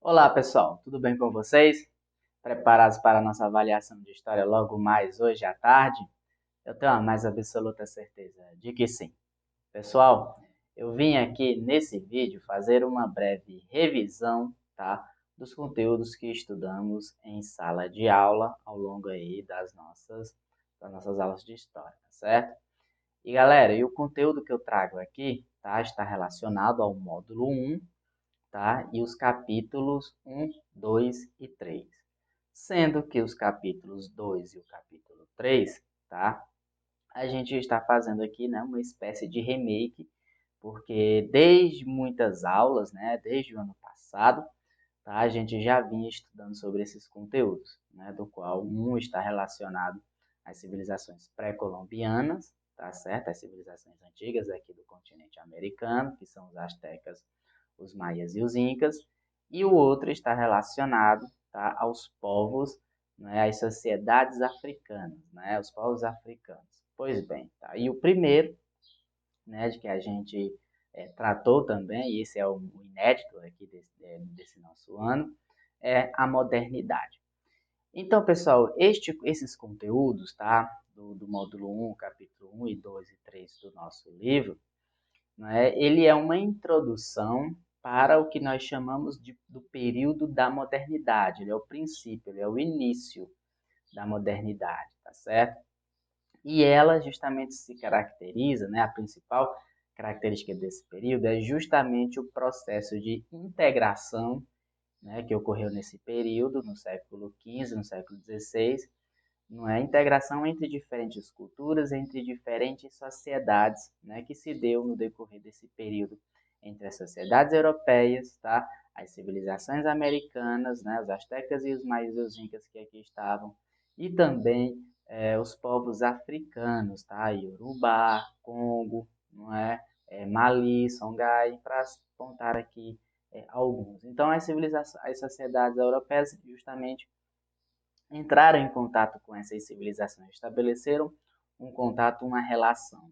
Olá, pessoal, tudo bem com vocês? Preparados para a nossa avaliação de história logo mais hoje à tarde? Eu tenho a mais absoluta certeza de que sim. Pessoal, eu vim aqui nesse vídeo fazer uma breve revisão, tá, dos conteúdos que estudamos em sala de aula ao longo aí das nossas aulas de história, tá certo? E galera, o conteúdo que eu trago aqui, tá, está relacionado ao módulo 1, tá? E os capítulos 1, 2 e 3. Sendo que os capítulos 2 e o capítulo 3, tá? A gente está fazendo aqui, né, uma espécie de remake, porque desde muitas aulas, né, desde o ano passado, tá, a gente já vinha estudando sobre esses conteúdos, né, do qual um está relacionado às civilizações pré-colombianas, tá certo? As civilizações antigas aqui do continente americano, que são os astecas, os maias e os incas, e o outro está relacionado, tá, aos povos, né, às sociedades africanas, né, os povos africanos. Pois bem, tá? E o primeiro, né, de que a gente tratou também, e esse é o inédito aqui desse nosso ano, é a modernidade. Então, pessoal, esses conteúdos, tá, do módulo 1, capítulo 1 e 2 e 3 do nosso livro, né, ele é uma introdução para o que nós chamamos do período da modernidade. Ele é o princípio, ele é o início da modernidade, tá certo? E ela justamente se caracteriza, né, a principal característica desse período é justamente o processo de integração, né, que ocorreu nesse período, no século XV, no século XVI, não é? Integração entre diferentes culturas, entre diferentes sociedades, né, que se deu no decorrer desse período entre as sociedades europeias, tá? As civilizações americanas, né, os astecas e os maias e os incas que aqui estavam, e também os povos africanos, tá? Yorubá, Congo, não é? Mali, Songhai, para apontar aqui alguns. Então, as civilizações, as sociedades europeias justamente entraram em contato com essas civilizações, estabeleceram um contato, uma relação.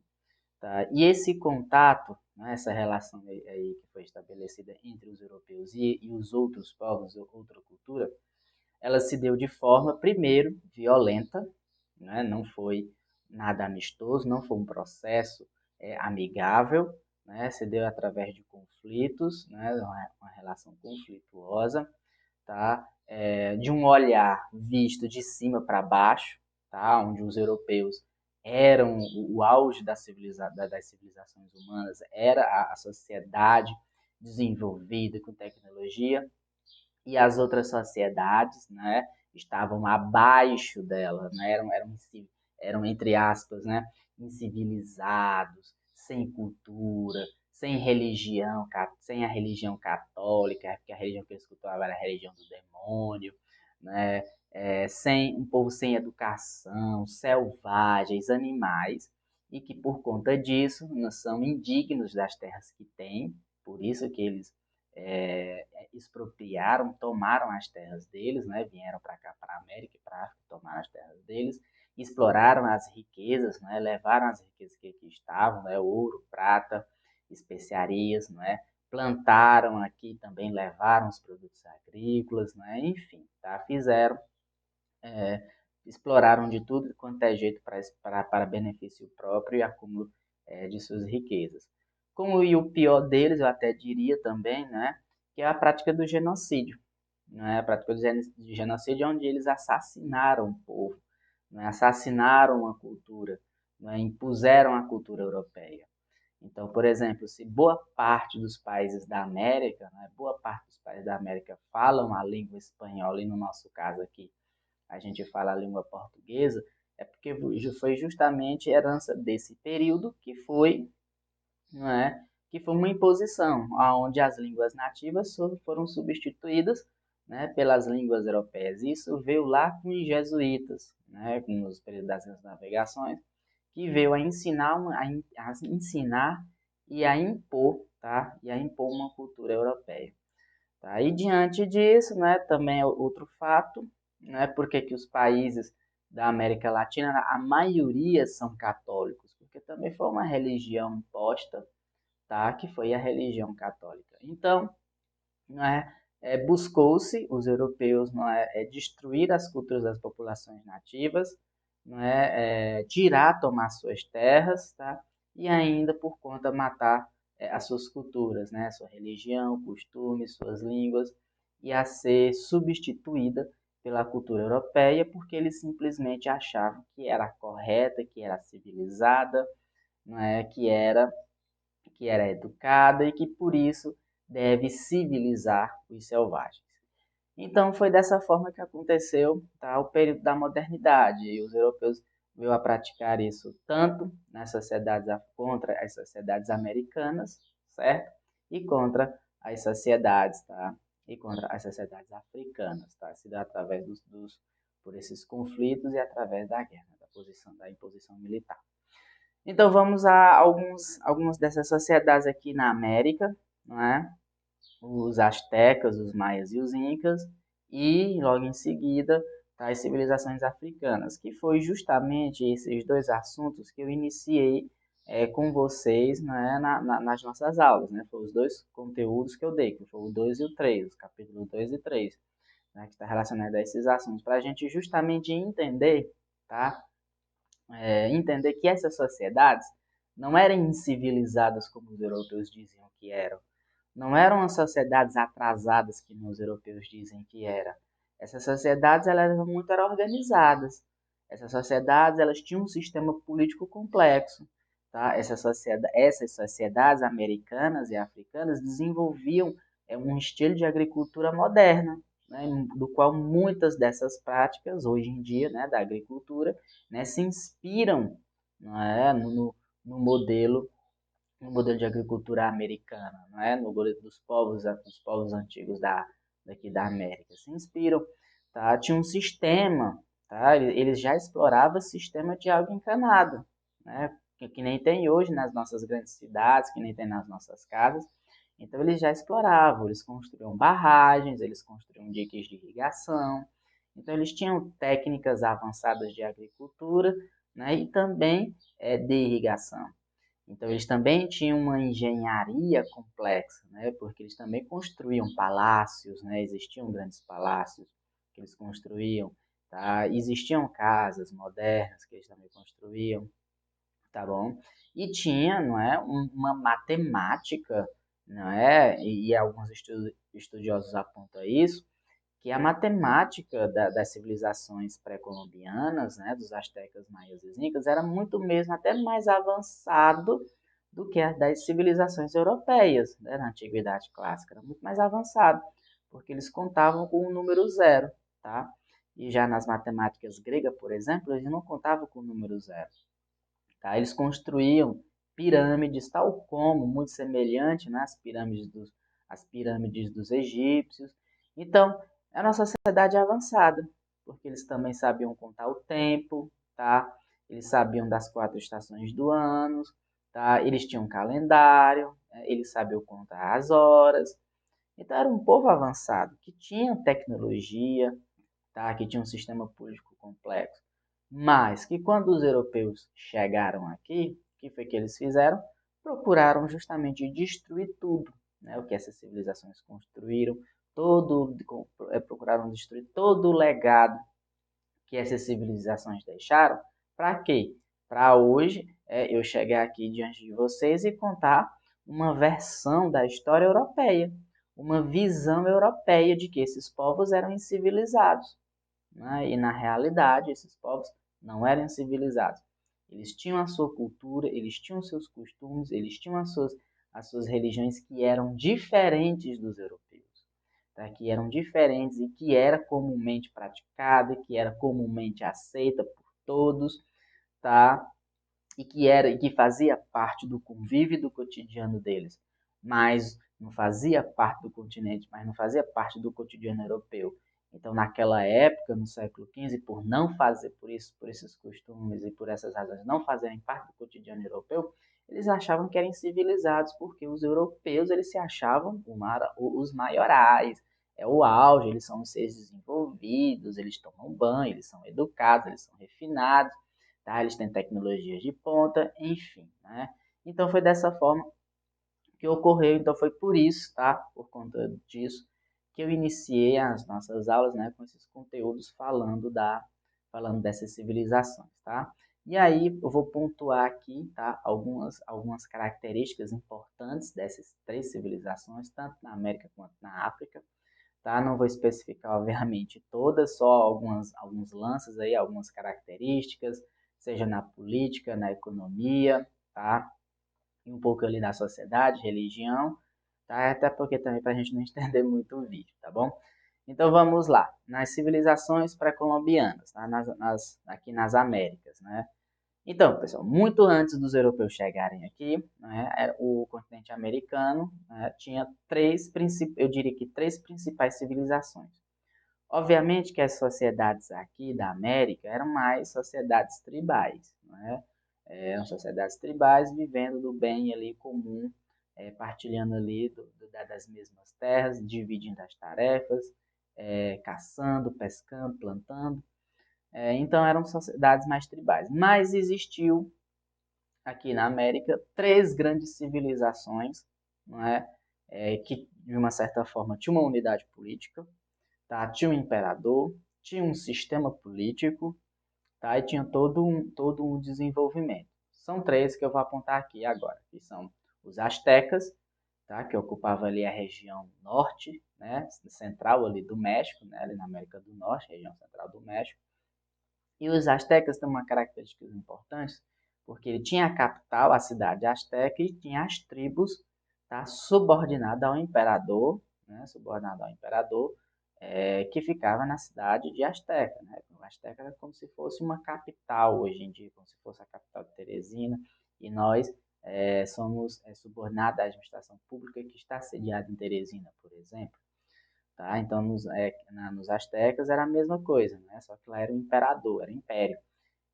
Tá? E esse contato, né, essa relação aí que foi estabelecida entre os europeus e os outros povos, outra cultura, ela se deu de forma, primeiro, violenta, né? Não foi nada amistoso, não foi um processo amigável, né? Se deu através de conflitos, né? Uma relação conflituosa, tá? De um olhar visto de cima para baixo, tá? Onde os europeus eram o auge das civilizações humanas, era a sociedade desenvolvida com tecnologia, e as outras sociedades, né, estavam abaixo dela, né, eram entre aspas, né, incivilizados, sem cultura, sem religião, sem a religião católica, porque a religião que eles cultuavam era a religião do demônio, né, sem um povo sem educação, selvagens, animais, e que por conta disso não são indignos das terras que têm, por isso que eles expropriaram, tomaram as terras deles, né? Vieram para cá, para a América e para a África, tomaram as terras deles, exploraram as riquezas, né? Levaram as riquezas que aqui estavam, né? Ouro, prata, especiarias, né? Plantaram aqui também, levaram os produtos agrícolas, né? Enfim, tá? Fizeram, exploraram de tudo quanto é jeito para benefício próprio e acúmulo de suas riquezas. Como e o pior deles, eu até diria também, né, que é a prática do genocídio. Né, a prática do genocídio é onde eles assassinaram o povo, né, assassinaram a cultura, né, impuseram a cultura europeia. Então, por exemplo, se boa parte dos países da América, né, boa parte dos países da América falam a língua espanhola, e no nosso caso aqui a gente fala a língua portuguesa, é porque foi justamente herança desse período que foi, não é, que foi uma imposição, onde as línguas nativas foram substituídas, né, pelas línguas europeias. Isso veio lá com os jesuítas, né, nos períodos das navegações, que veio a ensinar, a ensinar e a impor, tá, e a impor uma cultura europeia. Tá? E diante disso, né, também é outro fato, né, porque que os países da América Latina, a maioria são católicos, porque também foi uma religião imposta, tá, que foi a religião católica. Então, né, buscou-se, os europeus, não destruir as culturas das populações nativas, não tirar, tomar suas terras, tá? E ainda por conta matar as suas culturas, né? Sua religião, costumes, suas línguas, e a ser substituída pela cultura europeia, porque eles simplesmente achavam que era correta, que era civilizada, não é? Que era educada e que por isso deve civilizar os selvagens. Então foi dessa forma que aconteceu, tá, o período da modernidade, e os europeus veio a praticar isso tanto nas sociedades contra as sociedades americanas, certo? E contra as sociedades, tá? E contra as sociedades africanas, tá? Se dá através por esses conflitos e através da guerra, da imposição militar. Então vamos a algumas dessas sociedades aqui na América, não é? Os astecas, os maias e os incas, e logo em seguida tá, as civilizações africanas, que foi justamente esses dois assuntos que eu iniciei com vocês, né, nas nossas aulas, né? Foram os dois conteúdos que eu dei, que foi o 2 e o 3, os capítulos 2 e 3, né, que está relacionado a esses assuntos, para a gente justamente entender, tá? Entender que essas sociedades não eram incivilizadas como os europeus diziam que eram. Não eram as sociedades atrasadas que os europeus dizem que era. Essas sociedades eram muito organizadas. Essas sociedades elas tinham um sistema político complexo. Tá? Essas sociedades americanas e africanas desenvolviam um estilo de agricultura moderna, né, do qual muitas dessas práticas, hoje em dia, né, da agricultura, né, se inspiram, não é, no modelo no modelo de agricultura americana, não é? No modelo dos povos antigos daqui da América. Se inspiram, tá? Tinha um sistema, tá? Eles já exploravam o sistema de água encanada, né? Que nem tem hoje nas nossas grandes cidades, que nem tem nas nossas casas. Então eles já exploravam, eles construíam barragens, eles construíam diques de irrigação. Então eles tinham técnicas avançadas de agricultura, né? E também de irrigação. Então, eles também tinham uma engenharia complexa, né? Porque eles também construíam palácios, né? Existiam grandes palácios que eles construíam, tá? Existiam casas modernas que eles também construíam, tá bom? E tinha, não é, uma matemática, não é? E alguns estudiosos apontam isso, que a matemática das civilizações pré-colombianas, né, dos astecas, maias e incas, era muito mesmo até mais avançado do que a das civilizações europeias, né, na antiguidade clássica, era muito mais avançado, porque eles contavam com o número zero, tá? E já nas matemáticas gregas, por exemplo, eles não contavam com o número zero, tá? Eles construíam pirâmides, tal como, muito semelhante, né, às pirâmides dos egípcios. Então, era uma sociedade avançada, porque eles também sabiam contar o tempo, tá? Eles sabiam das 4 estações do ano, tá? Eles tinham um calendário, né? Eles sabiam contar as horas. Então, era um povo avançado, que tinha tecnologia, tá? Que tinha um sistema político complexo. Mas que quando os europeus chegaram aqui, o que foi que eles fizeram? Procuraram justamente destruir tudo, né? O que essas civilizações construíram, procuraram destruir todo o legado que essas civilizações deixaram. Para quê? Para hoje eu chegar aqui diante de vocês e contar uma versão da história europeia, uma visão europeia de que esses povos eram incivilizados, né? E na realidade, esses povos não eram civilizados. Eles tinham a sua cultura, eles tinham seus costumes, eles tinham as suas religiões que eram diferentes dos europeus, tá? Que eram diferentes e que era comumente praticada, que era comumente aceita por todos, tá? E que fazia parte do convívio do cotidiano deles, mas não fazia parte do continente, mas não fazia parte do cotidiano europeu. Então, naquela época, no século XV, por não fazer por esses costumes e por essas razões não fazerem parte do cotidiano europeu, eles achavam que eram civilizados, porque os europeus eles se achavam os maiorais, é o auge, eles são os seres desenvolvidos, eles tomam banho, eles são educados, eles são refinados, tá? Eles têm tecnologias de ponta, enfim, né? Então foi dessa forma que ocorreu, então foi por isso, tá? Por conta disso, que eu iniciei as nossas aulas, né, com esses conteúdos falando dessas civilizações, tá? E aí eu vou pontuar aqui, tá, algumas características importantes dessas três civilizações, tanto na América quanto na África, tá? Não vou especificar, obviamente, todas, só alguns lances aí, algumas características, seja na política, na economia, tá? E um pouco ali na sociedade, religião, tá? Até porque também para a gente não estender muito o vídeo, tá bom? Então vamos lá, nas civilizações pré-colombianas, tá? Aqui nas Américas, né? Então, pessoal, muito antes dos europeus chegarem aqui, né, o continente americano, né, tinha eu diria que três principais civilizações. Obviamente que as sociedades aqui da América eram mais sociedades tribais, né? Eram sociedades tribais vivendo do bem ali comum, partilhando ali das mesmas terras, dividindo as tarefas, caçando, pescando, plantando. Então eram sociedades mais tribais. Mas existiu aqui na América três grandes civilizações, não é? Que de uma certa forma tinha uma unidade política, tá? Tinha um imperador, tinha um sistema político, tá? E tinha todo um desenvolvimento. São três que eu vou apontar aqui agora, que são os astecas, tá? Que ocupava ali a região norte, né? Central ali do México, né? Ali na América do Norte, região central do México. E os astecas têm uma característica importante, porque ele tinha a capital, a cidade asteca, e tinha as tribos, tá? Subordinada ao imperador, né? Subordinada ao imperador, que ficava na cidade de Asteca, né? O Asteca era como se fosse uma capital hoje em dia, como se fosse a capital de Teresina, e nós somos subordinados à administração pública que está sediada em Teresina, por exemplo. Tá? Então, nos astecas era a mesma coisa, né? Só que lá era o imperador, era o império.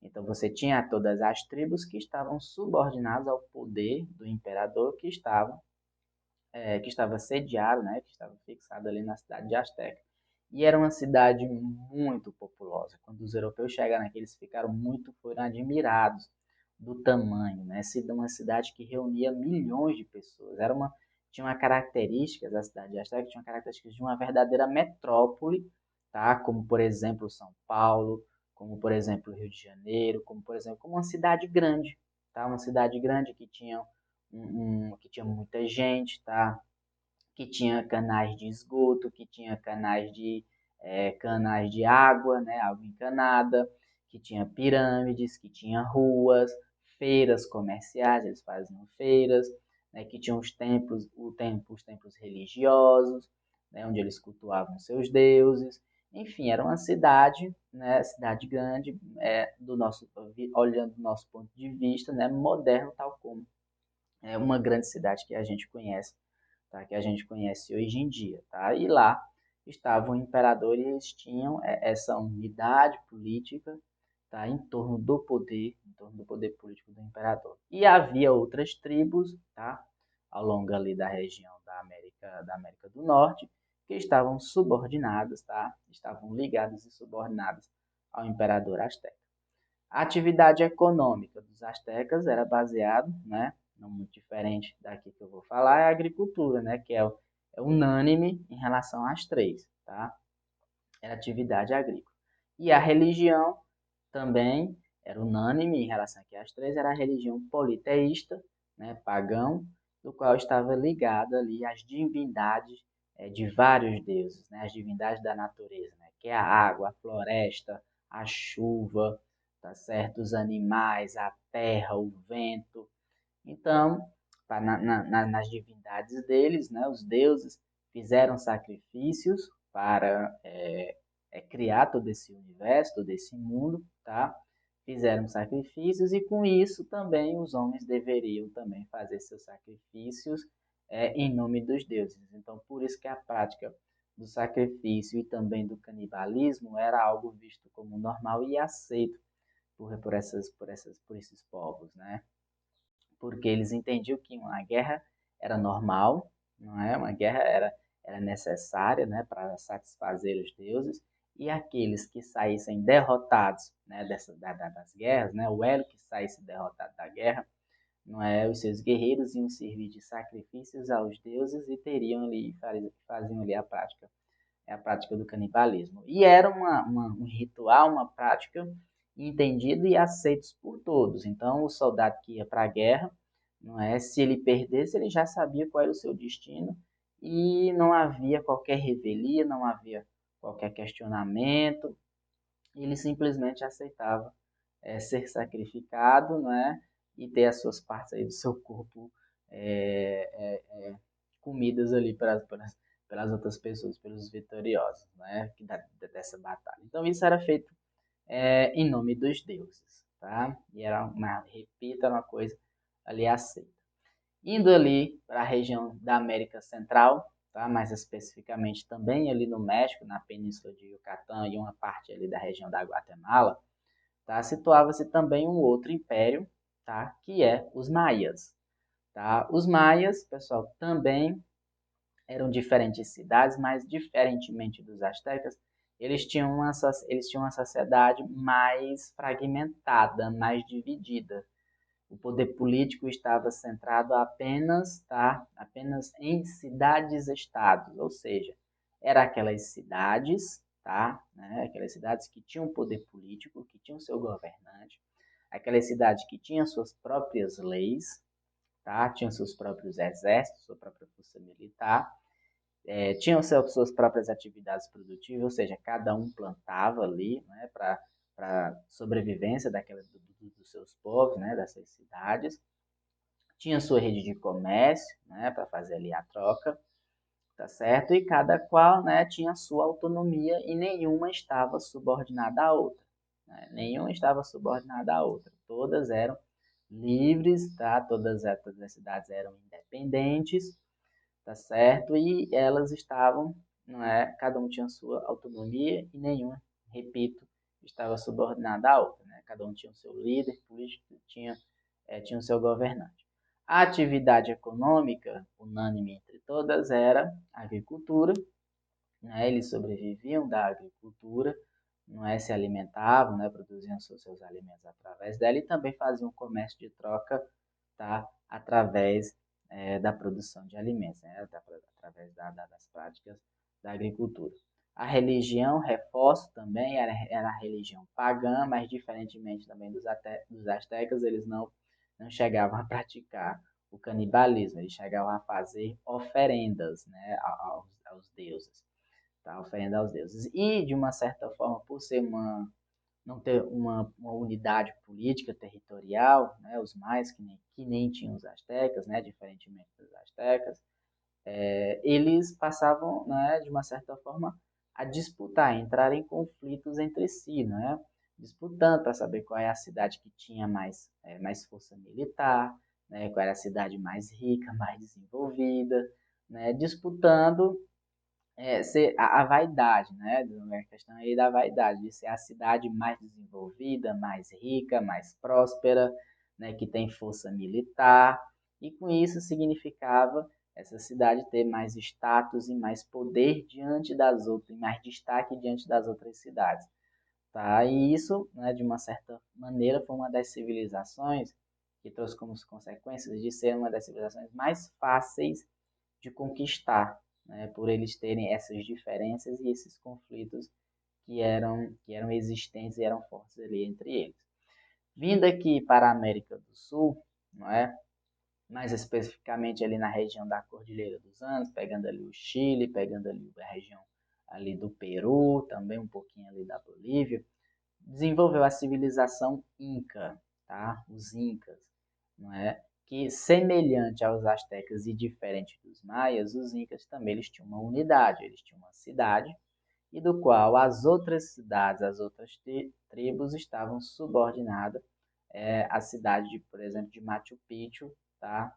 Então, você tinha todas as tribos que estavam subordinadas ao poder do imperador que estava sediado, né? Que estava fixado ali na cidade de Asteca. E era uma cidade muito populosa. Quando os europeus chegaram aqui, eles foram admirados do tamanho, né? Uma cidade que reunia milhões de pessoas. Tinha uma características, a cidade de Asteca tinha características de uma verdadeira metrópole, tá? Como, por exemplo, São Paulo, como, por exemplo, Rio de Janeiro, como uma cidade grande, tá? Uma cidade grande que tinha muita gente, tá? Que tinha canais de esgoto, que tinha canais de água, né, água encanada, que tinha pirâmides, que tinha ruas, feiras comerciais, eles faziam feiras, né, que tinham os templos religiosos, né, onde eles cultuavam seus deuses. Enfim, era uma cidade, né, cidade grande, olhando do nosso ponto de vista, né, moderno, tal como é uma grande cidade que a gente conhece, tá? Que a gente conhece hoje em dia, tá? E lá estavam imperadores e eles tinham essa unidade política, tá? Em torno do poder político do imperador. E havia outras tribos, tá? Ao longo ali da região da América do Norte, que estavam subordinadas, tá? Estavam ligadas e subordinadas ao imperador azteca. A atividade econômica dos astecas era baseada, né, não muito diferente daqui que eu vou falar, é a agricultura, né, que é unânime em relação às três, tá? Era atividade agrícola. E a religião também era unânime em relação aqui às três, era a religião politeísta, né, pagão, do qual estava ligada ali às divindades de vários deuses, né, as divindades da natureza, né, que é a água, a floresta, a chuva, tá certo? Os animais, a terra, o vento. Então, nas divindades deles, né, os deuses fizeram sacrifícios para criar todo esse universo, todo esse mundo, tá? Fizeram sacrifícios e com isso também os homens deveriam também fazer seus sacrifícios em nome dos deuses. Então, por isso que a prática do sacrifício e também do canibalismo era algo visto como normal e aceito por esses povos, né? Porque eles entendiam que uma guerra era normal, não é? Uma guerra era necessária, né, para satisfazer os deuses, e aqueles que saíssem derrotados, né, das guerras, né, o elo que saísse derrotado da guerra, não é? Os seus guerreiros iam servir de sacrifícios aos deuses e faziam ali a prática é a prática do canibalismo. E era um ritual, uma prática entendida e aceita por todos. Então, o soldado que ia para a guerra, não é? Se ele perdesse, ele já sabia qual era o seu destino e não havia qualquer revelia, não havia qualquer questionamento. Ele simplesmente aceitava ser sacrificado, não é? E ter as suas partes aí do seu corpo comidas ali pelas outras pessoas, pelos vitoriosos, né? Dessa batalha. Então isso era feito em nome dos deuses, tá? E era repito, era uma coisa ali aceita. Indo ali para a região da América Central, tá? Mais especificamente também ali no México, na Península de Yucatán e uma parte ali da região da Guatemala, tá? Situava-se também um outro império, tá? Que é os maias, tá? Os maias, pessoal, também eram diferentes cidades, mas diferentemente dos astecas, eles tinham uma sociedade mais fragmentada, mais dividida. O poder político estava centrado apenas, tá? Apenas em cidades-estados, ou seja, era aquelas cidades, tá? Né? Aquelas cidades que tinham poder político, que tinham seu governante, aquelas cidades que tinham suas próprias leis, tá? Tinham seus próprios exércitos, sua própria força militar, tinham suas próprias atividades produtivas, ou seja, cada um plantava ali, né, para sobrevivência dos seus povos, né, dessas cidades. Tinha sua rede de comércio, né, para fazer ali a troca, tá certo? E cada qual, né, tinha sua autonomia e nenhuma estava subordinada à outra, né? Nenhuma estava subordinada à outra. Todas eram livres, tá? Todas as cidades eram independentes, tá certo? E elas estavam, não é? Cada um tinha sua autonomia e nenhuma, repito, estava subordinada à outra, né? Cada um tinha o seu líder político, tinha o seu governante. A atividade econômica, unânime entre todas, era a agricultura, né? Eles sobreviviam da agricultura, não é? Se alimentavam, né? Produziam seus alimentos através dela e também faziam um comércio de troca, tá? Através da produção de alimentos, né? Através das práticas da agricultura. A religião, reforço também, era a religião pagã, mas diferentemente também dos astecas, eles não chegavam a praticar o canibalismo, eles chegavam a fazer oferendas, né, aos deuses, tá? Oferenda aos deuses. E, de uma certa forma, por ser não ter uma unidade política territorial, né, os mais que nem tinham os astecas, né, diferentemente dos astecas, eles passavam, né, de uma certa forma, a disputar, a entrar em conflitos entre si, né, disputando para saber qual é a cidade que tinha mais força militar, né, qual era a cidade mais rica, mais desenvolvida, né, disputando ser a vaidade, né? A questão aí da vaidade, de ser a cidade mais desenvolvida, mais rica, mais próspera, né? Que tem força militar, e com isso significava essa cidade ter mais status e mais poder diante das outras, e mais destaque diante das outras cidades, tá? E isso, né, de uma certa maneira, foi uma das civilizações que trouxe como consequências de ser uma das civilizações mais fáceis de conquistar, né, por eles terem essas diferenças e esses conflitos que eram existentes e eram fortes ali entre eles. Vindo aqui para a América do Sul, não é? Mais especificamente ali na região da Cordilheira dos Andes, pegando ali o Chile, pegando ali a região ali do Peru, também um pouquinho ali da Bolívia, desenvolveu a civilização Inca, tá? Os Incas, não é? Que semelhante aos astecas e diferente dos maias, os incas também eles tinham uma unidade, eles tinham uma cidade e do qual as outras cidades, as outras tribos estavam subordinadas à cidade, por exemplo, de Machu Picchu, tá?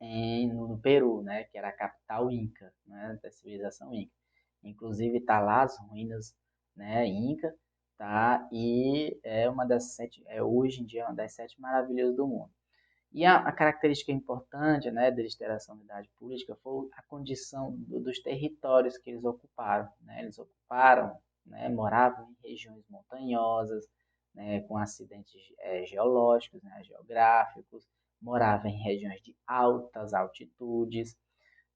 No Peru, né? Que era a capital Inca, né? Da civilização Inca. Inclusive está lá as ruínas, né? Inca, tá? E é uma das hoje em dia é uma das 7 maravilhas do mundo. E a característica importante, né, deles ter essa unidade política foi a condição dos territórios que eles ocuparam, né? Eles ocuparam, né, moravam em regiões montanhosas, né, com acidentes geológicos, né, geográficos, moravam em regiões de altas altitudes,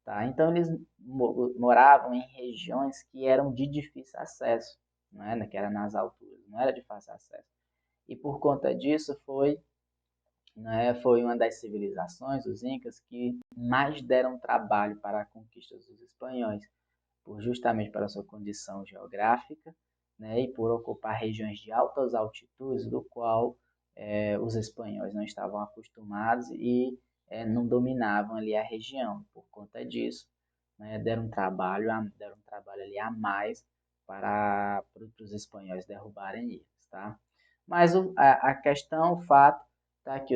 tá? Então eles moravam em regiões que eram de difícil acesso, né? Que era nas alturas, não era de fácil acesso. E por conta disso foi uma das civilizações, os Incas, que mais deram trabalho para a conquista dos espanhóis, justamente pela sua condição geográfica, né, e por ocupar regiões de altas altitudes, do qual os espanhóis não estavam acostumados e não dominavam ali a região. Por conta disso, né, deram um trabalho ali a mais para os espanhóis derrubarem eles, tá? Mas a questão, o fato, tá, que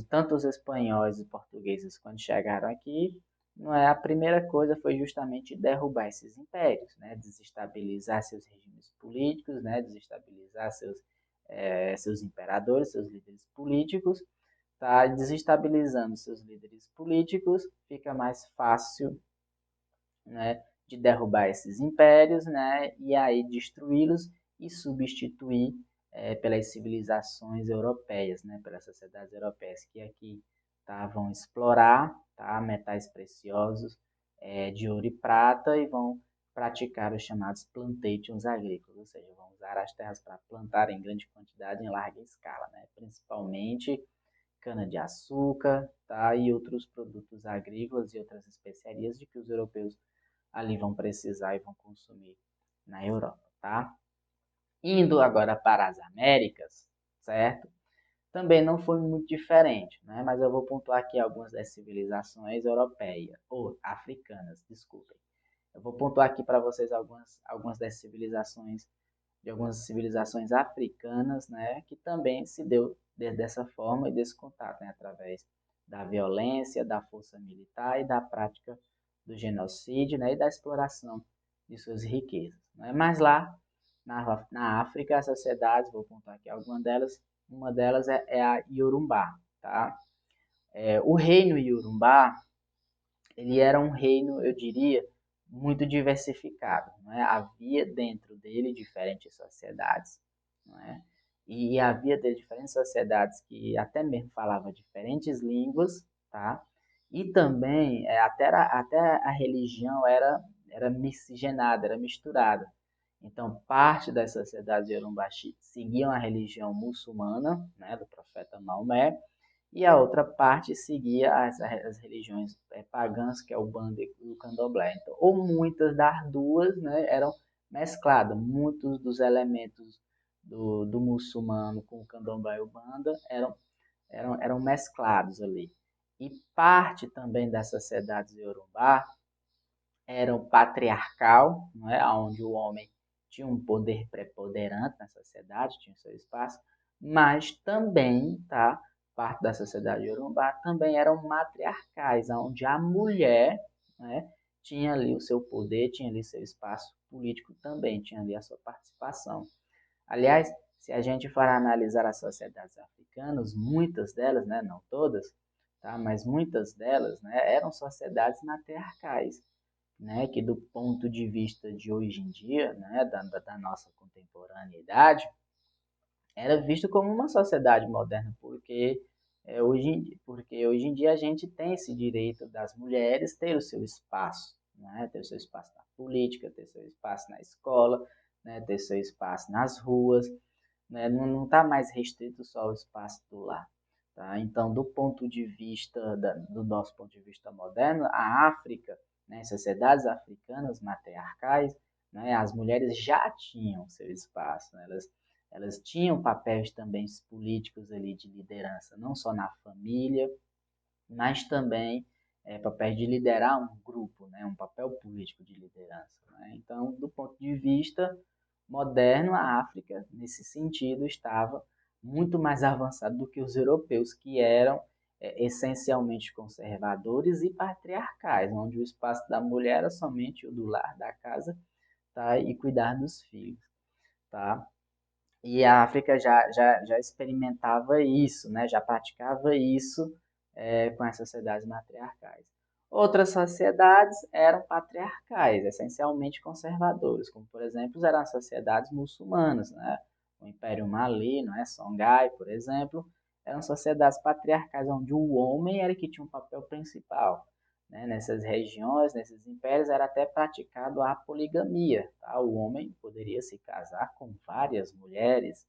tanto os espanhóis e portugueses, quando chegaram aqui, não é a primeira coisa foi justamente derrubar esses impérios, né? Desestabilizar seus regimes políticos, né? Desestabilizar seus imperadores, seus líderes políticos, tá? Desestabilizando seus líderes políticos, fica mais fácil, né, de derrubar esses impérios, né, e aí destruí-los e substituir pelas civilizações europeias, né, pelas sociedades europeias que aqui vão explorar, tá, metais preciosos de ouro e prata e vão praticar os chamados plantations agrícolas, ou seja, vão usar as terras para plantar em grande quantidade, em larga escala, né, principalmente cana-de-açúcar, tá, e outros produtos agrícolas e outras especiarias de que os europeus ali vão precisar e vão consumir na Europa, tá? Indo agora para as Américas, certo? Também não foi muito diferente, né? Mas eu vou pontuar aqui algumas das civilizações europeias, ou africanas, desculpem. Eu vou pontuar aqui para vocês algumas das civilizações, de algumas civilizações africanas, né? Que também se deu dessa forma e desse contato, né? Através da violência, da força militar e da prática do genocídio, né? E da exploração de suas riquezas, né? Mas lá na África, as sociedades, vou contar aqui algumas delas, uma delas é a Iorubá, tá? O reino Iorubá, ele era um reino, eu diria, muito diversificado, né? Havia dentro dele diferentes sociedades, né? E havia dele diferentes sociedades que até mesmo falavam diferentes línguas, tá? E também até a religião era miscigenada, era misturada. Então, parte das sociedades Yorubá seguiam a religião muçulmana, né, do profeta Maomé, e a outra parte seguia as religiões pagãs, que é o Banda e o Candomblé. Então, ou muitas das duas, né, eram mescladas. Muitos dos elementos do muçulmano com o Candomblé e o Banda eram mesclados ali. E parte também das sociedades Yorubá era o patriarcal, não é? Onde o homem tinha um poder preponderante na sociedade, tinha seu espaço, mas também, tá? Parte da sociedade iorubá também eram matriarcais, onde a mulher, né, tinha ali o seu poder, tinha ali seu espaço político também, tinha ali a sua participação. Aliás, se a gente for analisar as sociedades africanas, muitas delas, né, não todas, tá, mas muitas delas, né, eram sociedades matriarcais, né, que do ponto de vista de hoje em dia, né, da nossa contemporaneidade, era visto como uma sociedade moderna, porque hoje em dia a gente tem esse direito das mulheres ter o seu espaço, né, ter o seu espaço na política, ter seu espaço na escola, né, ter seu espaço nas ruas, né, não está mais restrito só ao espaço do lar. Tá? Então, do nosso ponto de vista moderno, a África, né, sociedades africanas matriarcais, né, as mulheres já tinham seu espaço, né, elas tinham papéis também políticos ali de liderança, não só na família, mas também papéis de liderar um grupo, né, um papel político de liderança. Né? Então, do ponto de vista moderno, a África, nesse sentido, estava muito mais avançada do que os europeus, que eram essencialmente conservadores e patriarcais, onde o espaço da mulher era somente o do lar, da casa, tá? E cuidar dos filhos. Tá? E a África já experimentava isso, né? Já praticava isso com as sociedades matriarcais. Outras sociedades eram patriarcais, essencialmente conservadoras, como, por exemplo, eram as sociedades muçulmanas, né? O Império Mali, não é? Songhai, por exemplo, eram sociedades patriarcais onde o homem era que tinha um papel principal. né, nessas regiões, nesses impérios, era até praticado a poligamia. Tá? O homem poderia se casar com várias mulheres,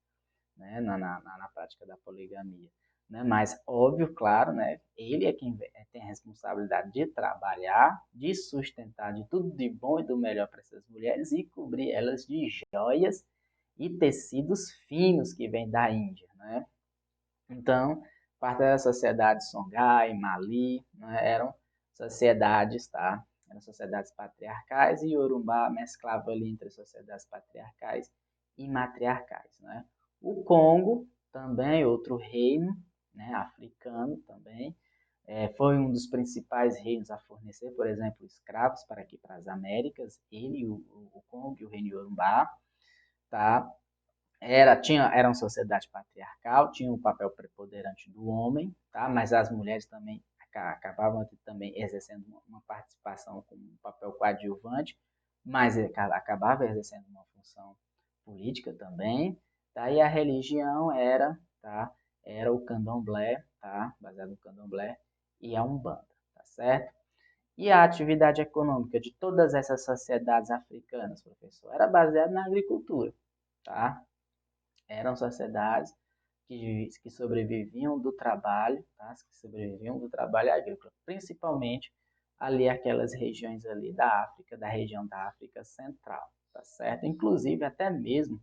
né, na prática da poligamia. Né? Mas, óbvio, claro, né, ele é quem tem a responsabilidade de trabalhar, de sustentar de tudo de bom e do melhor para essas mulheres e cobrir elas de joias e tecidos finos que vêm da Índia. Né? Então, parte da sociedade Songhai, Mali, né, eram sociedades, tá? Eram sociedades patriarcais e Yoruba mesclava ali entre sociedades patriarcais e matriarcais, né? O Congo também, outro reino, né, africano também, foi um dos principais reinos a fornecer, por exemplo, escravos para aqui para as Américas, ele, o Congo e o reino Yorubá, tá? Era uma sociedade patriarcal, tinha um papel preponderante do homem, tá? Mas as mulheres também acabavam também exercendo uma participação com um papel coadjuvante, mas acabava exercendo uma função política também, tá? E a religião era, tá? Era o candomblé, tá? Baseado no candomblé e a Umbanda, tá certo? E a atividade econômica de todas essas sociedades africanas, professor, era baseada na agricultura, tá? Eram sociedades que sobreviviam do trabalho, tá? Que sobreviviam do trabalho agrícola, principalmente ali aquelas regiões ali da África, da região da África Central, tá certo? Inclusive até mesmo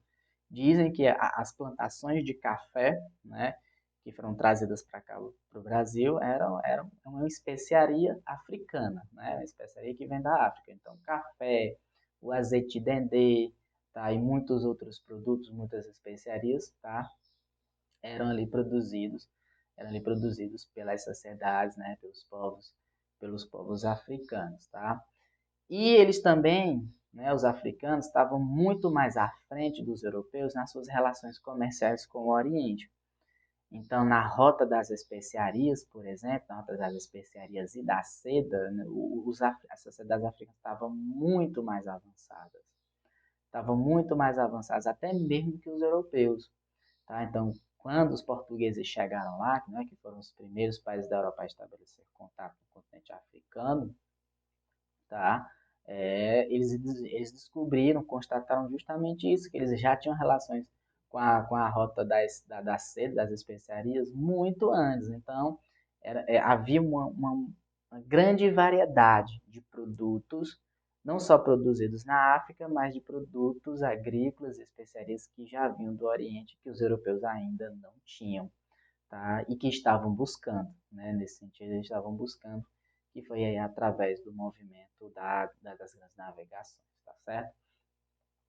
dizem que as plantações de café, né, que foram trazidas para cá para o Brasil, eram uma especiaria africana, né? Uma especiaria que vem da África. Então, café, o azeite de dendê, tá? E muitos outros produtos, muitas especiarias, tá? Eram ali produzidos, eram ali produzidos pelas sociedades, né? Pelos povos africanos, tá? E eles também, né, os africanos, estavam muito mais à frente dos europeus nas suas relações comerciais com o Oriente. Então, na rota das especiarias, por exemplo, na rota das especiarias e da seda, né, as sociedades africanas estavam muito mais avançadas, até mesmo que os europeus. Tá? Então, quando os portugueses chegaram lá, né, que foram os primeiros países da Europa a estabelecer contato com o continente africano, tá? Eles descobriram, constataram justamente isso, que eles já tinham relações com a rota da seda, das especiarias, muito antes. Então, havia uma grande variedade de produtos, não só produzidos na África, mas de produtos agrícolas e especiarias que já vinham do Oriente, que os europeus ainda não tinham, tá? E que estavam buscando, né? Nesse sentido, eles estavam buscando, que foi aí através do movimento das grandes navegações, tá certo?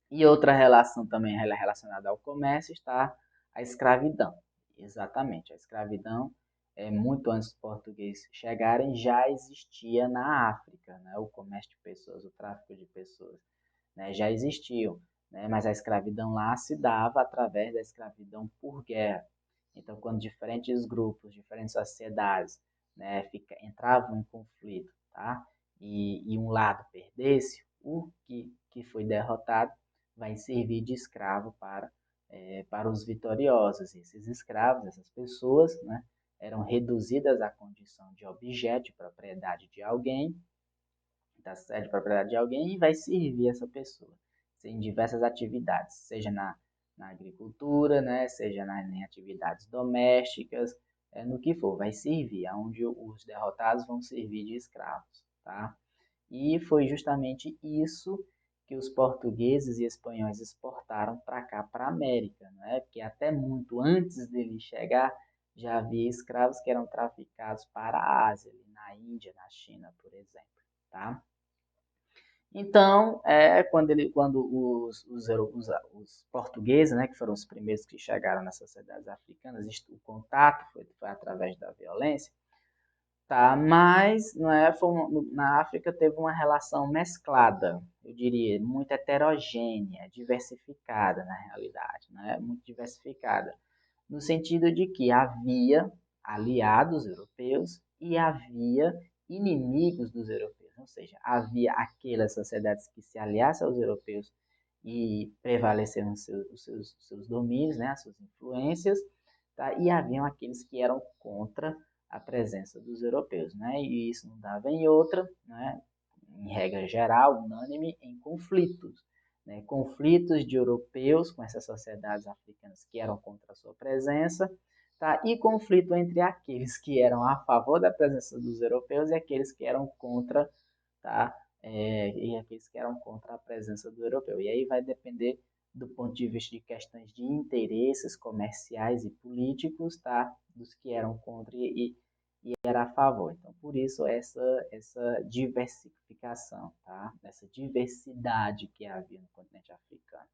E outra relação também relacionada ao comércio está a escravidão. Exatamente, a escravidão, muito antes dos portugueses chegarem, já existia na África, né? O comércio de pessoas, o tráfico de pessoas, né? Já existiam, né? Mas a escravidão lá se dava através da escravidão por guerra. Então, quando diferentes grupos, diferentes sociedades, né, entravam em conflito, tá? E um lado perdesse, o que foi derrotado vai servir de escravo para os vitoriosos. E esses escravos, essas pessoas, né, eram reduzidas à condição de objeto de propriedade de alguém, tá certo? De propriedade de alguém, e vai servir essa pessoa em diversas atividades, seja na agricultura, né, seja em atividades domésticas, no que for, vai servir, aonde os derrotados vão servir de escravos, tá? E foi justamente isso que os portugueses e espanhóis exportaram para cá, para a América, né? Porque até muito antes dele chegar, já havia escravos que eram traficados para a Ásia, na Índia, na China, por exemplo, tá? Então, quando os portugueses, né, que foram os primeiros que chegaram nas sociedades africanas, o contato foi através da violência, tá? Mas não é, na África teve uma relação mesclada, eu diria, muito heterogênea, diversificada na realidade, né? Muito diversificada, no sentido de que havia aliados europeus e havia inimigos dos europeus, ou seja, havia aquelas sociedades que se aliassem aos europeus e prevaleceram os seus domínios, né, as suas influências, tá? E haviam aqueles que eram contra, a presença dos europeus, né? E isso não dava em outra, né? Em regra geral, unânime, em conflitos, né? Conflitos de europeus com essas sociedades africanas que eram contra a sua presença, tá? E conflito entre aqueles que eram a favor da presença dos europeus e aqueles que eram contra, tá? E aqueles que eram contra a presença do europeu. E aí vai depender do ponto de vista de questões de interesses comerciais e políticos, tá? Dos que eram contra e era a favor. Então, por isso, essa diversificação, tá? Essa diversidade que havia no continente africano.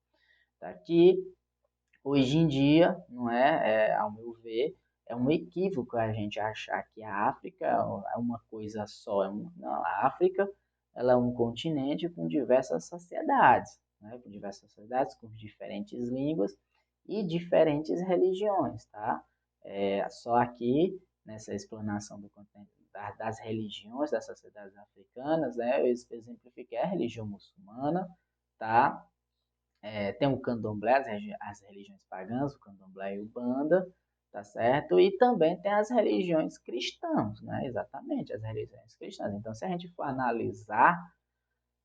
Tá? Que, hoje em dia, não ao meu ver, é um equívoco a gente achar que a África é uma coisa só. Não, a África ela é um continente com diversas sociedades, né? Com diversas sociedades, com diferentes línguas e diferentes religiões, tá? Só aqui, nessa explanação do continente, das religiões das sociedades africanas, né? Eu exemplifiquei a religião muçulmana, tá? Tem o candomblé, as religiões pagãs, o candomblé e o banda, tá certo? E também tem as religiões cristãs, né? Exatamente, as religiões cristãs. Então, se a gente for analisar,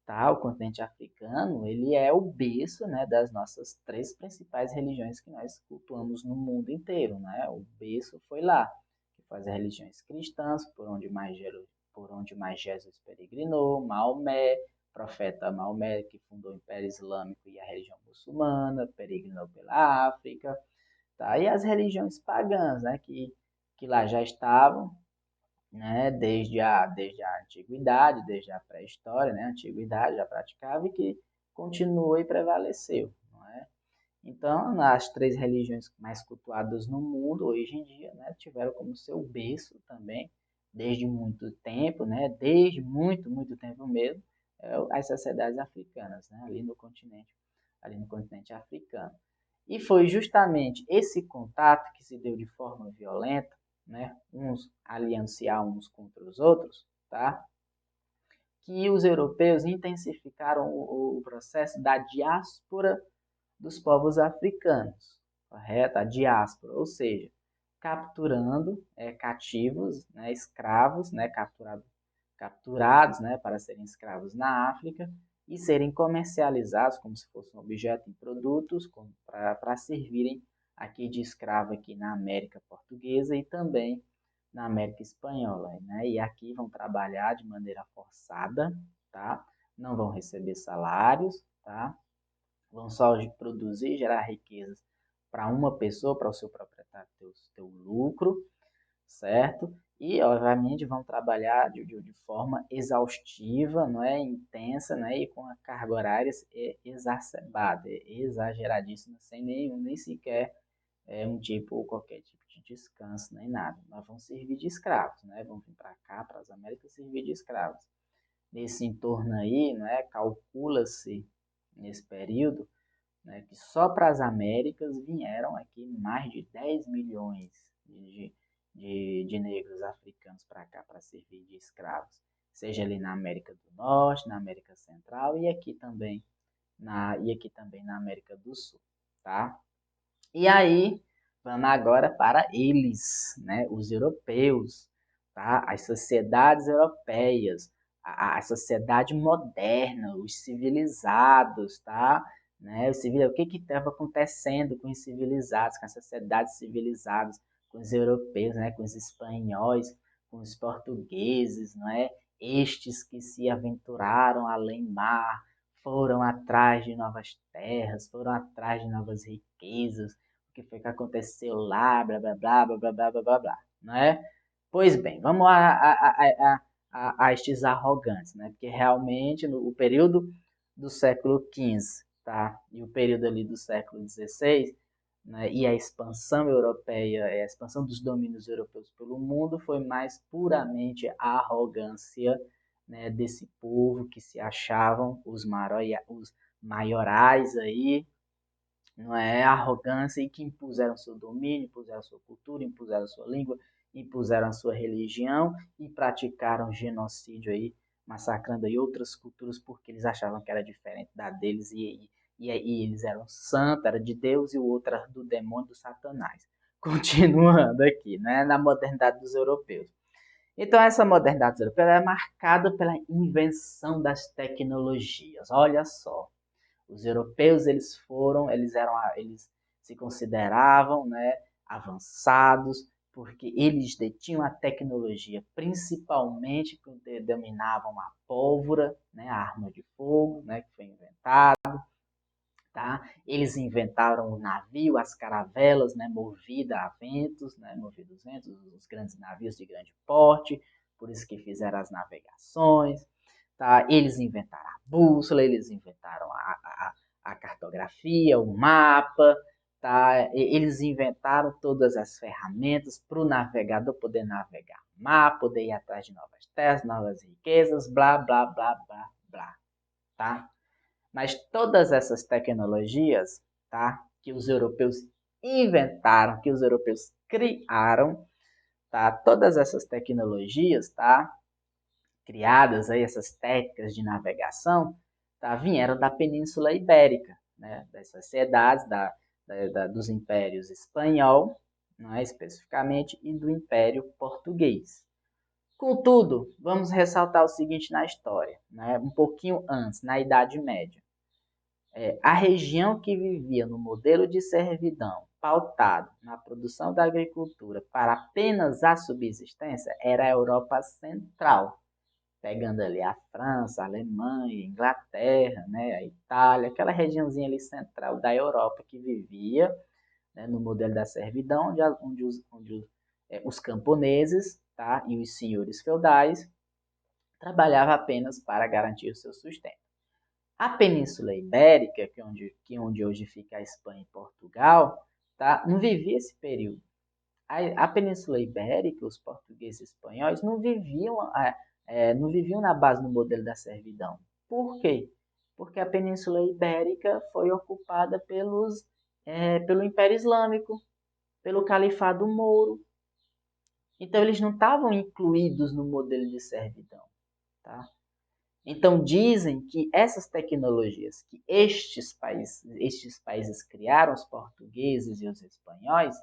tá, o continente africano, ele é o berço, né, das nossas três principais religiões que nós cultuamos no mundo inteiro, né? O berço foi lá, que foi as religiões cristãs, por onde mais Jesus peregrinou, Maomé, profeta Maomé, que fundou o Império Islâmico e a religião muçulmana, peregrinou pela África, tá? E as religiões pagãs, né, que lá já estavam, né, desde a antiguidade, desde a pré-história, né, a antiguidade já praticava e que continuou e prevaleceu, não é? Então, as três religiões mais cultuadas no mundo hoje em dia, né, tiveram como seu berço também, desde muito tempo, né, desde muito tempo mesmo, as sociedades africanas, né, ali no continente africano. E foi justamente esse contato que se deu de forma violenta, né, uns alianciar uns contra os outros, tá? Que os europeus intensificaram o processo da diáspora dos povos africanos, correto? A diáspora, ou seja, capturando cativos, né, escravos, né, capturados, né, para serem escravos na África e serem comercializados como se fosse um objeto em produtos para servirem aqui de escravo aqui na América Portuguesa e também na América Espanhola, né? E aqui vão trabalhar de maneira forçada, tá? Não vão receber salários, tá? Vão só produzir, gerar riquezas para uma pessoa, para o seu proprietário ter o seu lucro, certo? E, obviamente, vão trabalhar de forma exaustiva, não é? Intensa, né? E com a carga horária exacerbada, exageradíssima, sem nem sequer qualquer tipo de descanso, nem nada. Mas vão servir de escravos, né? Vão vir para cá, para as Américas, servir de escravos. Nesse entorno aí, né? Calcula-se, nesse período, né, que só para as Américas vieram aqui mais de 10 milhões de negros africanos para cá para servir de escravos, seja ali na América do Norte, na América Central e aqui também na América do Sul, tá? E aí, vamos agora para eles, né, os europeus, tá? As sociedades europeias, a sociedade moderna, os civilizados, tá? Né? O que estava acontecendo com os civilizados, com as sociedades civilizadas, com os europeus, né? Com os espanhóis, com os portugueses, não é? Estes que se aventuraram além mar, foram atrás de novas terras, foram atrás de novas riquezas, o que foi que aconteceu lá, blá, blá, blá, blá, blá, blá, blá, blá, blá, não é? Pois bem, vamos a estes arrogantes, né? Porque realmente o período do século XV, tá? E o período ali do século XVI, né? E a expansão europeia, a expansão dos domínios europeus pelo mundo foi mais puramente a arrogância, né, desse povo que se achavam os maiorais aí, não é? Arrogância e que impuseram seu domínio, impuseram sua cultura, impuseram sua língua, impuseram a sua religião e praticaram genocídio aí, massacrando aí outras culturas porque eles achavam que era diferente da deles e eles eram santos, era de Deus e o outro era do demônio, do Satanás. continuando aqui, né, na modernidade dos europeus. Então, essa modernidade europeia é marcada pela invenção das tecnologias. Olha só, os europeus eles se consideravam, né, avançados porque eles detinham a tecnologia, principalmente porque dominavam a pólvora, né, a arma de fogo, né, que foi inventada. Tá? Eles inventaram o navio, as caravelas, né, movida a ventos, né, movidos a ventos, os grandes navios de grande porte, por isso que fizeram as navegações. Tá? Eles inventaram a bússola, eles inventaram a cartografia, o mapa. Tá? Eles inventaram todas as ferramentas para o navegador poder navegar no mar, poder ir atrás de novas terras, novas riquezas, blá, blá, blá, blá, blá. Tá? Mas todas essas tecnologias, tá, que os europeus inventaram, que os europeus criaram, tá, todas essas tecnologias, tá, criadas aí, essas técnicas de navegação, tá, vieram da Península Ibérica, né, das sociedades dos impérios espanhol, né, especificamente, e do Império Português. Contudo, vamos ressaltar o seguinte na história, né, um pouquinho antes, na Idade Média. A região que vivia no modelo de servidão pautado na produção da agricultura para apenas a subsistência era a Europa Central, pegando ali a França, a Alemanha, a Inglaterra, né, a Itália, aquela regiãozinha ali central da Europa que vivia, né, no modelo da servidão, onde os camponeses, tá, e os senhores feudais trabalhavam apenas para garantir o seu sustento. A Península Ibérica, que onde hoje fica a Espanha e Portugal, tá, não vivia esse período. A Península Ibérica, os portugueses e espanhóis, não viviam na base do modelo da servidão. Por quê? Porque a Península Ibérica foi ocupada pelo Império Islâmico, pelo Califado Mouro. Então, eles não estavam incluídos no modelo de servidão. Tá? Então, dizem que essas tecnologias que estes países criaram, os portugueses e os espanhóis,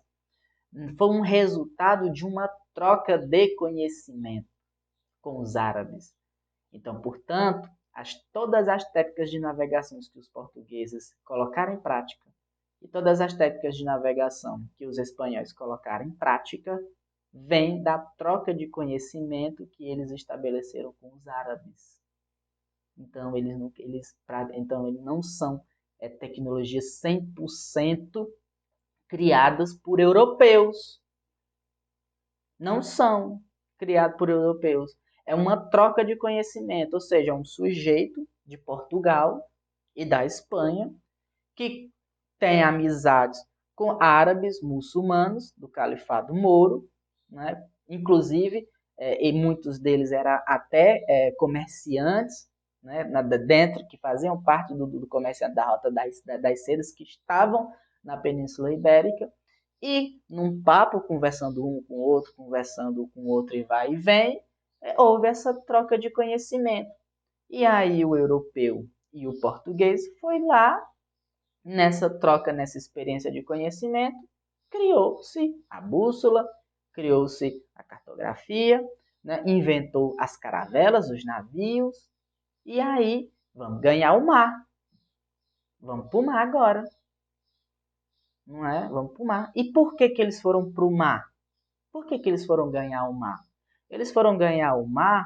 foi um resultado de uma troca de conhecimento com os árabes. Então, portanto, todas as técnicas de navegação que os portugueses colocaram em prática e todas as técnicas de navegação que os espanhóis colocaram em prática vêm da troca de conhecimento que eles estabeleceram com os árabes. Então, eles não são tecnologias 100% criadas por europeus. Não são criadas por europeus. É uma troca de conhecimento, ou seja, um sujeito de Portugal e da Espanha que tem amizades com árabes muçulmanos do Califado Mouro, né? Inclusive, e muitos deles eram até comerciantes, né, dentro, que faziam parte do comerciante da Rota das Sedas, que estavam na Península Ibérica, e num papo, conversando um com o outro, conversando com o outro e vai e vem, houve essa troca de conhecimento. E aí o europeu e o português foi lá, nessa troca, nessa experiência de conhecimento, criou-se a bússola, criou-se a cartografia, né? Inventou as caravelas, os navios, e aí vamos ganhar o mar. Vamos para o mar agora. Não é? Vamos para o mar. E por que eles foram para o mar? Por que eles foram ganhar o mar? Eles foram ganhar o mar,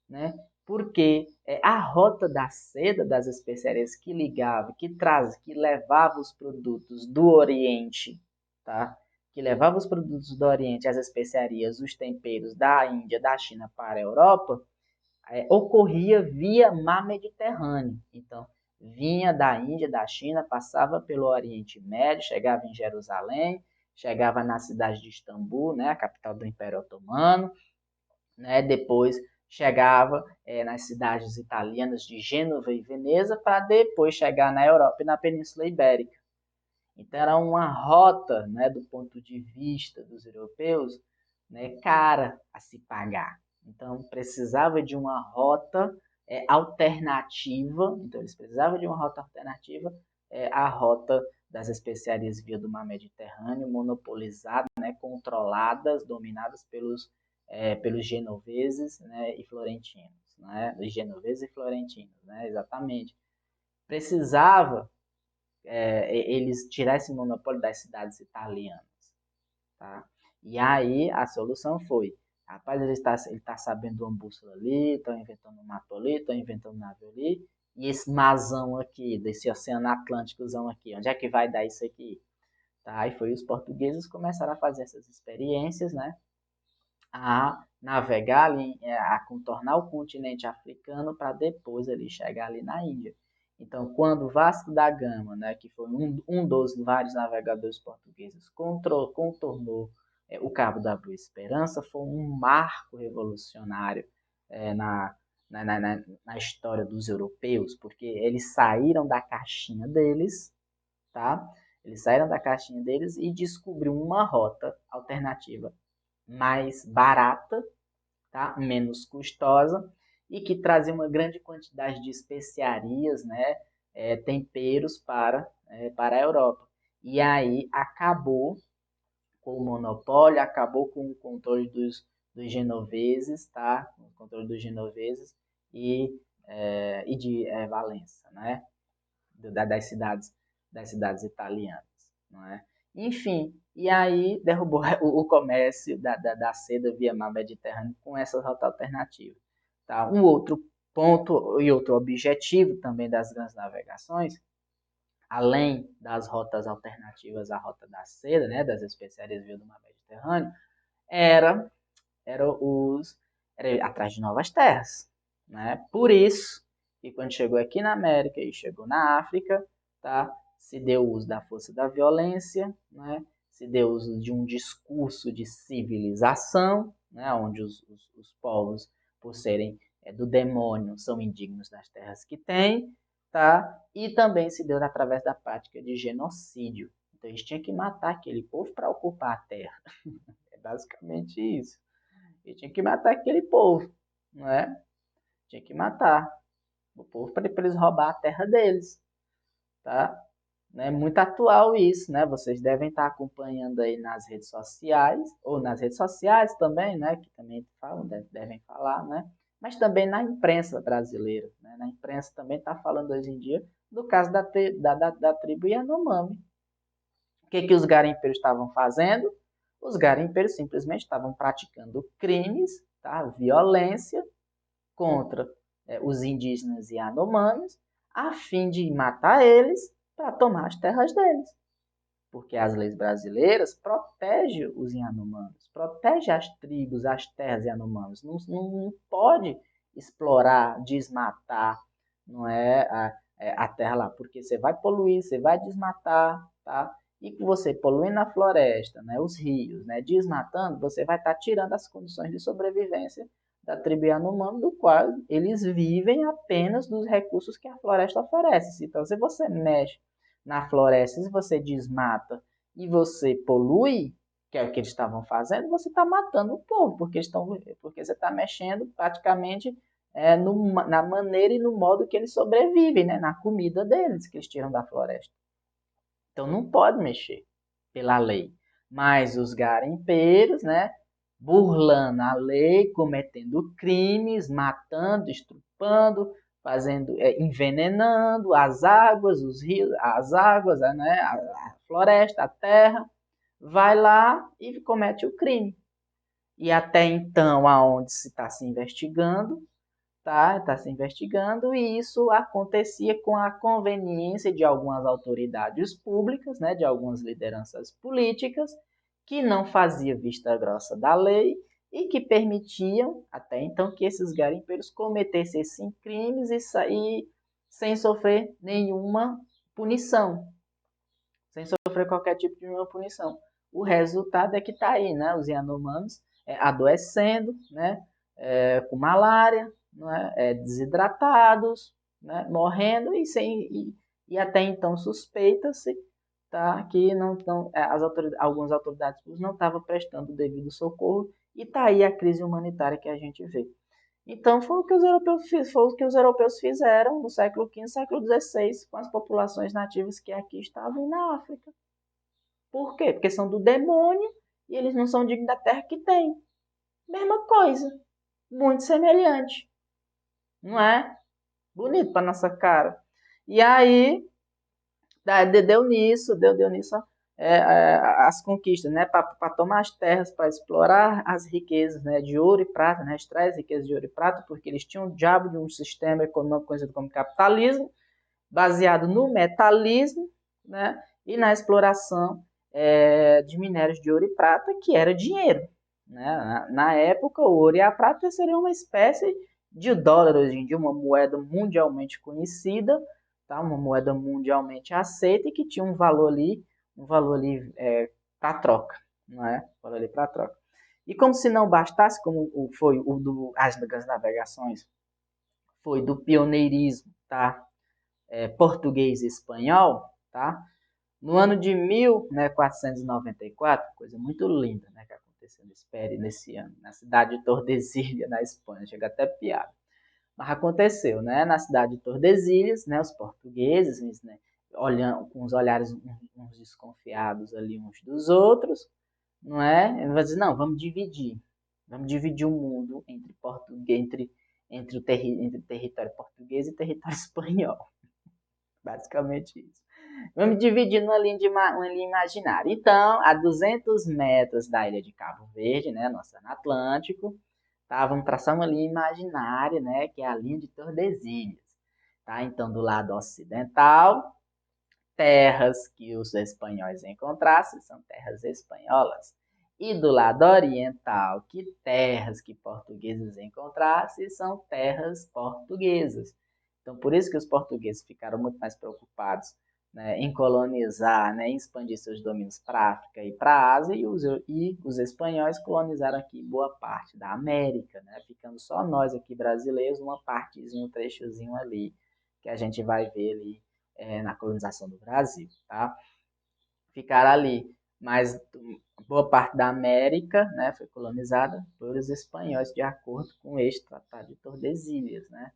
né? Porque a rota da seda, das especiarias que ligava, que levava os produtos do Oriente, tá? Que levava os produtos do Oriente, as especiarias, os temperos da Índia, da China para a Europa, ocorria via mar Mediterrâneo. Então, vinha da Índia, da China, passava pelo Oriente Médio, chegava em Jerusalém, chegava na cidade de Istambul, né, a capital do Império Otomano, né, depois chegava nas cidades italianas de Gênova e Veneza, para depois chegar na Europa e na Península Ibérica. Então, era uma rota, né, do ponto de vista dos europeus, né, cara a se pagar. Então, precisava de uma rota alternativa. Então, eles precisavam de uma rota alternativa a rota das especiarias via do mar Mediterrâneo, monopolizadas, né, controladas, dominadas pelos genoveses, né, e florentinos, né, os genoveses e florentinos, né, exatamente. Precisava eles tirar esse monopólio das cidades italianas, tá? E aí a solução foi, rapaz, ele tá sabendo uma bússola ali, estão inventando um mapa ali, estão inventando um navio ali, e esse marzão aqui, desse Oceano Atlânticozão aqui, onde é que vai dar isso aqui? Tá? E foi os portugueses começaram a fazer essas experiências, né? A navegar ali, a contornar o continente africano para depois ele chegar ali na Índia. Então, quando Vasco da Gama, né, que foi um dos vários navegadores portugueses, contornou o Cabo da Boa Esperança, foi um marco revolucionário na, na história dos europeus, porque eles saíram da caixinha deles, tá? Eles saíram da caixinha deles e descobriram uma rota alternativa mais barata, tá? Menos custosa e que trazia uma grande quantidade de especiarias, né? Temperos para a Europa. E aí acabou com o monopólio, acabou com o controle dos genoveses, tá? O controle dos genoveses e de Valença, né? Das cidades italianas, não é? Enfim, e aí derrubou o comércio da seda via mar Mediterrâneo com essa rota alternativa. Tá? Um outro ponto e outro objetivo também das grandes navegações, além das rotas alternativas à rota da seda, né, das especiarias via do mar Mediterrâneo, era, era, os, era atrás de novas terras. Né? Por isso que quando chegou aqui na América e chegou na África, tá? Se deu uso da força da violência, né? Se deu uso de um discurso de civilização, né? Onde os povos, por serem do demônio, são indignos das terras que têm, tá? E também se deu através da prática de genocídio. Então eles tinham que matar aquele povo para ocupar a terra. É basicamente isso. Eles tinham que matar aquele povo, não é? Tinha que matar o povo para eles roubar a terra deles, tá? É muito atual isso, né? Vocês devem estar acompanhando aí nas redes sociais, ou nas redes sociais também, né? Que também falam, devem falar, né? Mas também na imprensa brasileira, né? Na imprensa também está falando hoje em dia do caso da tribo Yanomami. O que os garimpeiros estavam fazendo? Os garimpeiros simplesmente estavam praticando crimes, tá? Violência contra os indígenas e Yanomamis, a fim de matar eles para tomar as terras deles. Porque as leis brasileiras protegem os Yanomamis, protegem as tribos, as terras Yanomamis. Não pode explorar, desmatar, não é, a terra lá, porque você vai poluir, você vai desmatar, tá? E que você poluindo a floresta, né, os rios, né, desmatando, você vai estar tirando as condições de sobrevivência da tribo Yanomami, do qual eles vivem apenas dos recursos que a floresta oferece. Então, se você mexe na floresta, se você desmata e você polui, que é o que eles estavam fazendo, você está matando o povo, porque você está mexendo praticamente na maneira e no modo que eles sobrevivem, né? Na comida deles que eles tiram da floresta. Então não pode mexer pela lei. Mas os garimpeiros, né? Burlando a lei, cometendo crimes, matando, estrupando, envenenando as águas, os rios, as águas, né? A floresta, a terra, vai lá e comete o crime. E até então, aonde se está se investigando, tá se investigando, e isso acontecia com a conveniência de algumas autoridades públicas, né, de algumas lideranças políticas, que não fazia vista grossa da lei e que permitiam, até então, que esses garimpeiros cometessem esses crimes e sair sem sofrer nenhuma punição, sem sofrer qualquer tipo de uma punição. O resultado é que está aí, né, os Yanomamis adoecendo, né, com malária, né, desidratados, né, morrendo e até então suspeita-se, tá, que algumas autoridades não estavam prestando o devido socorro e está aí a crise humanitária que a gente vê. Então foi o que os europeus fizeram no século XV, século XVI, com as populações nativas que aqui estavam na África. Por quê? Porque são do demônio e eles não são dignos da terra que tem. Mesma coisa, muito semelhante, não é? Bonito para nossa cara. E aí deu nisso as conquistas, né, para tomar as terras, para explorar as riquezas, né, de ouro e prata, né, extrair as riquezas de ouro e prata, porque eles tinham o diabo de um sistema econômico conhecido como capitalismo, baseado no metalismo, né, e na exploração de minérios de ouro e prata, que era dinheiro. Né? Na época, o ouro e a prata seriam uma espécie de dólar hoje em dia, uma moeda mundialmente conhecida, tá? Uma moeda mundialmente aceita e que tinha um valor ali para troca, não é? Um valor ali para troca. E como se não bastasse, como foi as navegações, foi do pioneirismo, tá? Português e espanhol, tá? No ano de 1494, coisa muito linda, né, que aconteceu nesse ano, na cidade de Tordesilhas, na Espanha, chega até piada. Mas aconteceu, né, na cidade de Tordesilhas, né, os portugueses, né, olhando com os olhares uns desconfiados ali uns dos outros, não é? Ele vai dizer, não, vamos dividir o mundo entre território português e território espanhol. Basicamente isso. Vamos dividir uma linha imaginária. Então, a 200 metros da ilha de Cabo Verde, né, no Oceano Atlântico, tá? Vamos traçar uma linha imaginária, né, que é a linha de Tordesilhas. Tá? Então, do lado ocidental, terras que os espanhóis encontrassem são terras espanholas. E do lado oriental, que terras que portugueses encontrassem são terras portuguesas. Então, por isso que os portugueses ficaram muito mais preocupados, né, em colonizar, né, em expandir seus domínios para a África e para a Ásia, e os espanhóis colonizaram aqui boa parte da América, né, ficando só nós aqui brasileiros, uma partezinha, um trechozinho ali, que a gente vai ver ali na colonização do Brasil, tá? Ficaram ali, mas boa parte da América, né, foi colonizada pelos espanhóis, de acordo com este Tratado de Tordesilhas, né?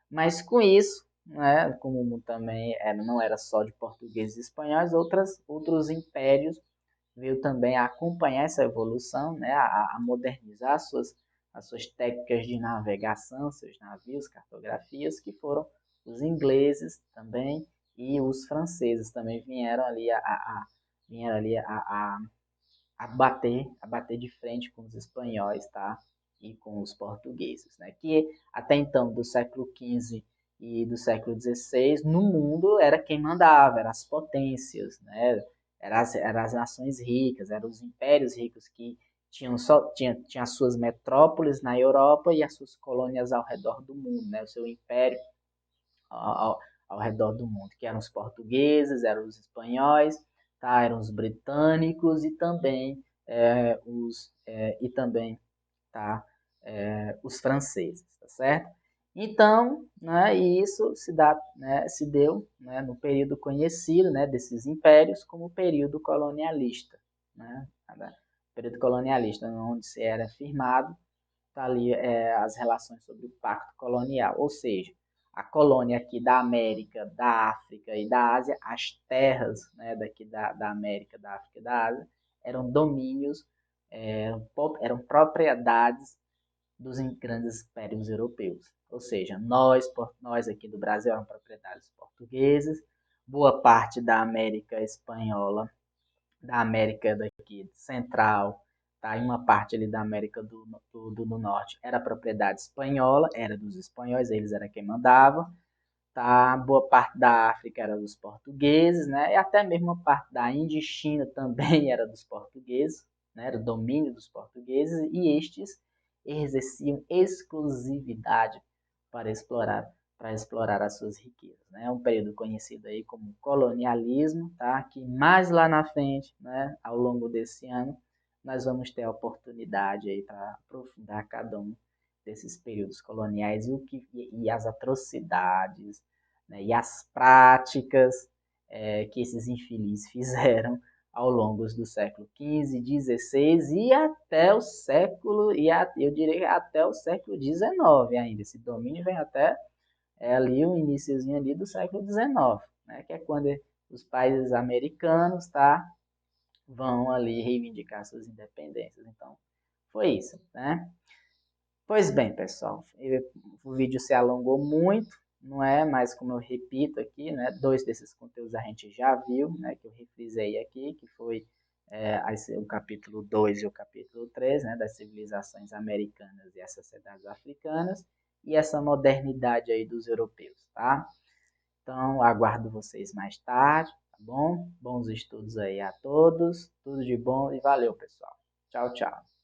Mas com isso, né, como também não era só de portugueses e espanhóis, outros impérios veio também a acompanhar essa evolução, né, a modernizar as suas técnicas de navegação, seus navios, cartografias, que foram os ingleses também e os franceses também vieram ali a bater de frente com os espanhóis, tá? E com os portugueses, né? Que até então, do século XV e do século XVI, no mundo era quem mandava, eram as potências, né? Eram as nações ricas, eram os impérios ricos que tinha as suas metrópoles na Europa e as suas colônias ao redor do mundo, né? O seu império ao redor do mundo, que eram os portugueses, eram os espanhóis, tá? Eram os britânicos e também tá? Os franceses, tá certo? Então, né, e isso se deu, né, no período conhecido, né, desses impérios como período colonialista, né? Período colonialista, onde se era firmado tá ali as relações sobre o pacto colonial, ou seja, a colônia aqui da América, da África e da Ásia, as terras, né, daqui da América, da África e da Ásia, eram domínios, eram propriedades dos grandes impérios europeus. Ou seja, nós aqui do Brasil eram propriedades portuguesas, boa parte da América espanhola, da América daqui central, tá? E uma parte ali da América do Norte era propriedade espanhola, era dos espanhóis, eles eram quem mandava, tá? Boa parte da África era dos portugueses, né? E até mesmo a parte da Índia e China também era dos portugueses, né? Era o domínio dos portugueses e estes exerciam exclusividade para explorar as suas riquezas, né? É um período conhecido aí como colonialismo, tá? Que mais lá na frente, né, ao longo desse ano, nós vamos ter a oportunidade aí para aprofundar cada um desses períodos coloniais e as atrocidades, né, e as práticas que esses infelizes fizeram ao longo do século XV, XVI e até o século, eu diria até o século XIX ainda. Esse domínio vem até ali o iniciozinho ali do século XIX, né, que é quando os países americanos, tá, vão ali reivindicar suas independências. Então, foi isso, né? Pois bem, pessoal, o vídeo se alongou muito, não é? Mas como eu repito aqui, né? Dois desses conteúdos a gente já viu, né? Que eu refrisei aqui, que foi o capítulo 2 e o capítulo 3, né? Das civilizações americanas e as sociedades africanas, e essa modernidade aí dos europeus, tá? Então, aguardo vocês mais tarde, tá bom? Bons estudos aí a todos, tudo de bom e valeu, pessoal. Tchau, tchau.